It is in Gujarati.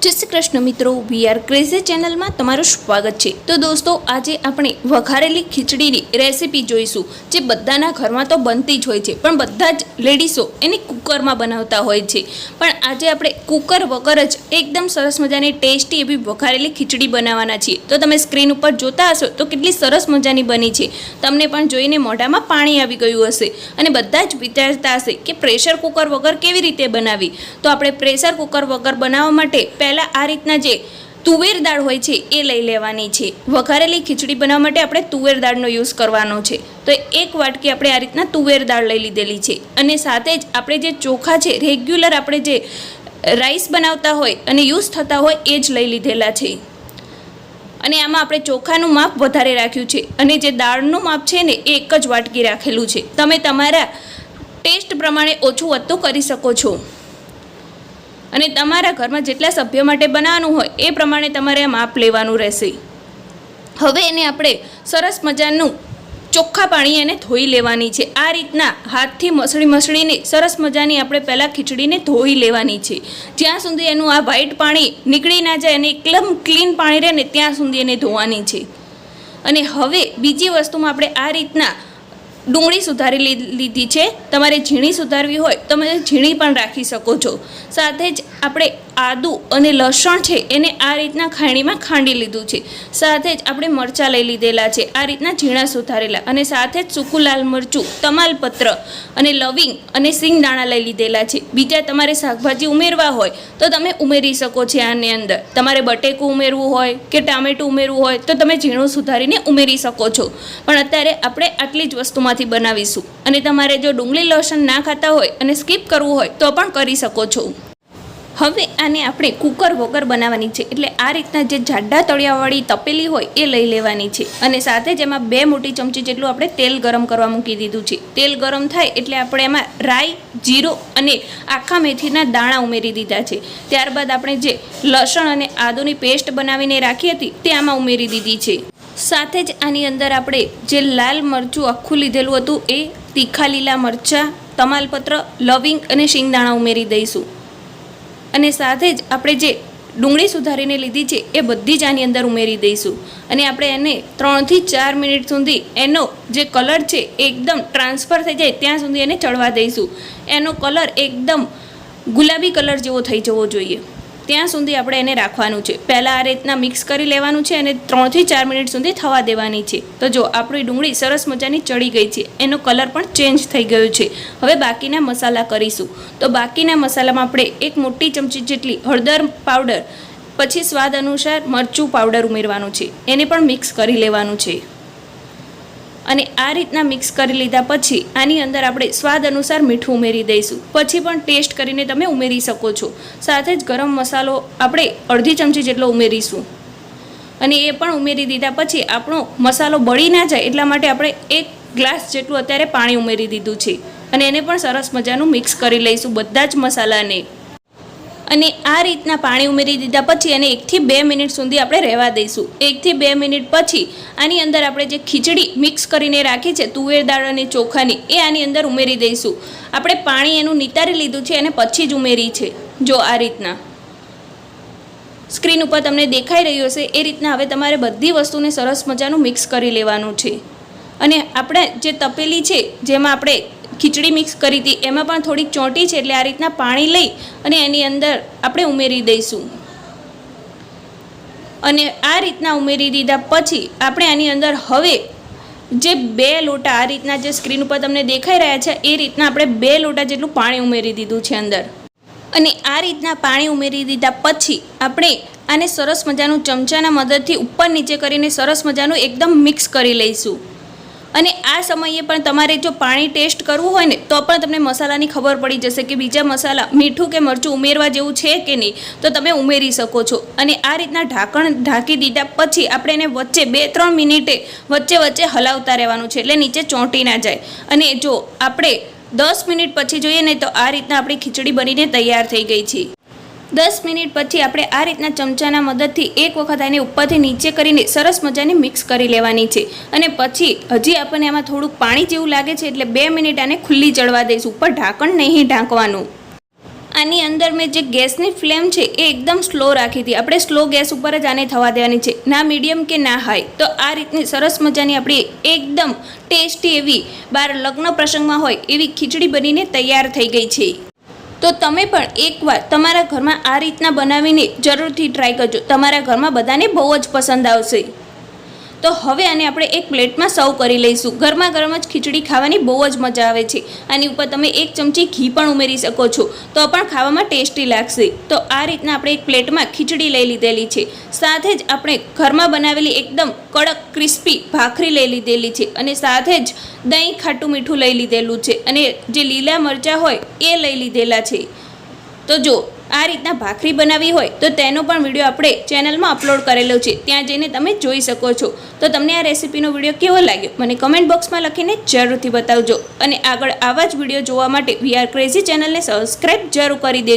जय श्री कृष्ण मित्रों, वीआर क्रेजी चैनल में तमारुं स्वागत है। तो दोस्तों, आज આપણે વઘારેલી ખીચડીની રેસીપી જોઈશું, જે બધાના ઘરમાં તો બનતી જ હોય છે, પણ બધા જ લેડીઝો એને કુકરમાં બનાવતા હોય છે। પણ આજે આપણે કુકર વગર જ એકદમ સરસ મજાની ટેસ્ટી એવી વઘારેલી ખીચડી બનાવવાના છીએ। તો તમે સ્ક્રીન ઉપર જોતા હશો તો કેટલી સરસ મજાની બની છે। તમને પણ જોઈને મોઢામાં પાણી આવી ગયું હશે અને બધા જ વિચારતા હશે કે પ્રેશર કુકર વગર કેવી રીતે બનાવી। તો આપણે પ્રેશર કુકર વગર બનાવવા માટે પહેલા આ રીતના જે તુવેર દાળ હોય છે એ લઈ લેવાની છે। વઘારેલી ખીચડી બનાવવા માટે આપણે તુવેર દાળનો યુઝ કરવાનો છે। તો એક વાટકી આપણે આ રીતના તુવેર દાળ લઈ લીધેલી છે અને સાથે જ આપણે જે ચોખા છે રેગ્યુલર આપણે જે રાઈસ બનાવતા હોય અને યુઝ થતા હોય એ જ લઈ લીધેલા છે। અને આમાં આપણે ચોખાનું માપ વધારે રાખ્યું છે અને જે દાળનું માપ છે ને એ એક જ વાટકી રાખેલું છે। તમે તમારા ટેસ્ટ પ્રમાણે ઓછું વધતું કરી શકો છો અને તમારા ઘરમાં જેટલા સભ્યો માટે બનાવવાનું હોય એ પ્રમાણે તમારે આ માપ લેવાનું રહેશે। હવે એને આપણે સરસ મજાનું ચોખ્ખા પાણી એને ધોઈ લેવાની છે। આ રીતના હાથથી મસળીને સરસ મજાની આપણે પહેલાં ખીચડીને ધોઈ લેવાની છે, જ્યાં સુધી એનું આ વ્હાઈટ પાણી નીકળી ના જાય અને એકદમ ક્લીન પાણી રહે ને ત્યાં સુધી એને ધોવાની છે। અને હવે બીજી વસ્તુમાં આપણે આ રીતના ડુંગળી સુધારી લીધી છે। તમારે ઝીણી સુધારવી હોય તો તમે ઝીણી પણ રાખી શકો છો। સાથે જ આપણે આદુ અને લસણ છે એને આ રીતના ખાણીમાં ખાંડી લીધું છે। સાથે જ આપણે મરચાં લઈ લીધેલા છે આ રીતના ઝીણા સુધારેલા, અને સાથે જ સૂકું લાલ મરચું, તમાલપત્ર અને લવિંગ અને સિંગદાણા લઈ લીધેલા છે। બીજા તમારે શાકભાજી ઉમેરવા હોય તો તમે ઉમેરી શકો છો આની અંદર। તમારે બટેકું ઉમેરવું હોય કે ટામેટું ઉમેરવું હોય તો તમે ઝીણું સુધારીને ઉમેરી શકો છો, પણ અત્યારે આપણે આટલી જ વસ્તુમાંથી બનાવીશું। અને તમારે જો ડુંગળી લસણ ના ખાતા હોય અને સ્કીપ કરવું હોય તો પણ કરી શકો છો। હવે આને આપણે કુકર વગર બનાવવાની છે, એટલે આ રીતના જે જાડા તળિયાવાળી તપેલી હોય એ લઈ લેવાની છે અને સાથે જ એમાં 2 મોટી ચમચી જેટલું આપણે તેલ ગરમ કરવા મૂકી દીધું છે। તેલ ગરમ થાય એટલે આપણે એમાં રાઈ, જીરું અને આખા મેથીના દાણા ઉમેરી દીધા છે। ત્યારબાદ આપણે જે લસણ અને આદુની પેસ્ટ બનાવીને રાખી હતી તે આમાં ઉમેરી દીધી છે। સાથે જ આની અંદર આપણે જે લાલ મરચું આખું લીધેલું હતું એ, તીખા લીલા મરચાં, તમાલપત્ર, લવિંગ અને શિંગદાણા ઉમેરી દઈશું। અને સાથે જ આપણે જે ડુંગળી સુધારીને લીધી છે એ બધી જ આની અંદર ઉમેરી દઈશું અને આપણે એને 3 થી 4 મિનિટ સુધી એનો જે કલર છે એકદમ ટ્રાન્સફર થઈ જાય ત્યાં સુધી એને ચડવા દઈશું। એનો કલર એકદમ ગુલાબી કલર જેવો થઈ જવો જોઈએ ત્યાં સુધી આપણે એને રાખવાનું છે। પહેલાં આ રીતના મિક્સ કરી લેવાનું છે અને 3 થી 4 મિનિટ સુધી થવા દેવાની છે। તો જો આપણી ડુંગળી સરસ મજાની ચડી ગઈ છે, એનો કલર પણ ચેન્જ થઈ ગયો છે। હવે બાકીના મસાલા કરીશું। તો બાકીના મસાલામાં આપણે 1 મોટી ચમચી જેટલી હળદર પાવડર, પછી સ્વાદ અનુસાર મરચું પાવડર ઉમેરવાનું છે, એને પણ મિક્સ કરી લેવાનું છે। અને આ રીતના મિક્સ કરી લીધા પછી આની અંદર આપણે સ્વાદ અનુસાર મીઠું ઉમેરી દઈશું, પછી પણ ટેસ્ટ કરીને તમે ઉમેરી શકો છો। સાથે જ ગરમ મસાલો આપણે અડધી ચમચી જેટલો ઉમેરીશું અને એ પણ ઉમેરી દીધા પછી આપણો મસાલો બળી ના જાય એટલા માટે આપણે 1 ગ્લાસ જેટલું અત્યારે પાણી ઉમેરી દીધું છે અને એને પણ સરસ મજાનું મિક્સ કરી લઈશું બધા જ મસાલાને। અને આ રીતના પાણી ઉમેરી દીધા પછી એને 1 થી 2 મિનિટ સુધી આપણે રહેવા દઈશું। 1 થી 2 મિનિટ પછી આની અંદર આપણે જે ખીચડી મિક્સ કરીને રાખી છે તુવેર દાળ અને ચોખાની એ આની અંદર ઉમેરી દઈશું। આપણે પાણી એનું નિતારી લીધું છે અને પછી જ ઉમેરી છે। જો આ રીતના સ્ક્રીન ઉપર તમને દેખાઈ રહ્યું હશે એ રીતના હવે તમારે બધી વસ્તુને સરસ મજાનું મિક્સ કરી લેવાનું છે। અને આપણે જે તપેલી છે જેમાં આપણે ખીચડી મિક્સ કરી હતી એમાં પણ થોડીક ચોંટી છે, એટલે આ રીતના પાણી લઈ અને એની અંદર આપણે ઉમેરી દઈશું। અને આ રીતના ઉમેરી દીધા પછી આપણે આની અંદર હવે જે 2 લોટા આ રીતના જે સ્ક્રીન ઉપર તમને દેખાઈ રહ્યા છે એ રીતના આપણે 2 લોટા જેટલું પાણી ઉમેરી દીધું છે અંદર। અને આ રીતના પાણી ઉમેરી દીધા પછી આપણે આને સરસ મજાનું ચમચાના મદદથી ઉપર નીચે કરીને સરસ મજાનું એકદમ મિક્સ કરી લઈશું। અને આ સમયે પણ તમારે જો પાણી ટેસ્ટ કરવું હોય ને તો પણ તમને મસાલાની ખબર પડી જશે કે બીજા મસાલા મીઠું કે મરચું ઉમેરવા જેવું છે કે નહીં, તો તમે ઉમેરી શકો છો। અને આ રીતના ઢાંકણ ઢાંકી દીધા પછી આપણે એને વચ્ચે 2-3 મિનિટે વચ્ચે હલાવતા રહેવાનું છે, એટલે નીચે ચોંટી ના જાય। અને જો આપણે 10 મિનિટ પછી જોઈએ ને તો આ રીતના આપણી ખીચડી બનીને તૈયાર થઈ ગઈ છે। 10 મિનિટ પછી આપણે આ રીતના ચમચાના મદદથી એક વખત આને ઉપરથી નીચે કરીને સરસ મજાની મિક્સ કરી લેવાની છે। અને પછી હજી આપણને આમાં થોડુંક પાણી જેવું લાગે છે એટલે 2 મિનિટ આને ખુલ્લી ચડવા દઈશું, ઉપર ઢાંકણ નહીં ઢાંકવાનું। આની અંદર મેં જે ગેસની ફ્લેમ છે એ એકદમ સ્લો રાખી હતી. આપણે સ્લો ગેસ ઉપર જ આને થવા દેવાની છે, ના મીડિયમ કે ના હાઈ. તો આ રીતની સરસ મજાની આપણી એકદમ ટેસ્ટી એવી બાર લગ્ન પ્રસંગમાં હોય એવી ખીચડી બનીને તૈયાર થઈ ગઈ છે. તો તમે પણ એકવાર તમારા ઘરમાં આ રીતના બનાવીને જરૂરથી ટ્રાય કરજો. તમારા ઘરમાં બધાને બહુ જ પસંદ આવશે. તો હવે આને આપણે એક પ્લેટમાં સર્વ કરી લઈશું. ગરમા ગરમ જ ખીચડી ખાવાની બહુ જ મજા આવે છે. આની ઉપર તમે 1 ચમચી ઘી પણ ઉમેરી શકો છો, તો પણ ખાવામાં ટેસ્ટી લાગશે. તો આ રીતના આપણે એક પ્લેટમાં ખીચડી લઈ લીધેલી છે. સાથે જ આપણે ઘરમાં બનાવેલી એકદમ કડક ક્રિસ્પી ભાખરી લઈ લીધેલી છે, અને સાથે જ દહીં ખાટું મીઠું લઈ લીધેલું છે, અને જે લીલા મરચાં હોય એ લઈ લીધેલા છે. તો જો આ રીતના ભાખરી બનાવી હોય તો તેનો પણ વિડીયો આપણે ચેનલમાં અપલોડ કરેલો છે, ત્યાં જઈને તમે જોઈ શકો છો. તો તમને આ રેસીપીનો વિડીયો કેવો લાગ્યો મને કમેન્ટ બોક્સમાં લખીને જરૂરથી બતાવજો. અને આગળ આવા જ વિડીયો જોવા માટે વી આર ક્રેઝી ચેનલને સબસ્ક્રાઈબ જરૂર કરી દેજો.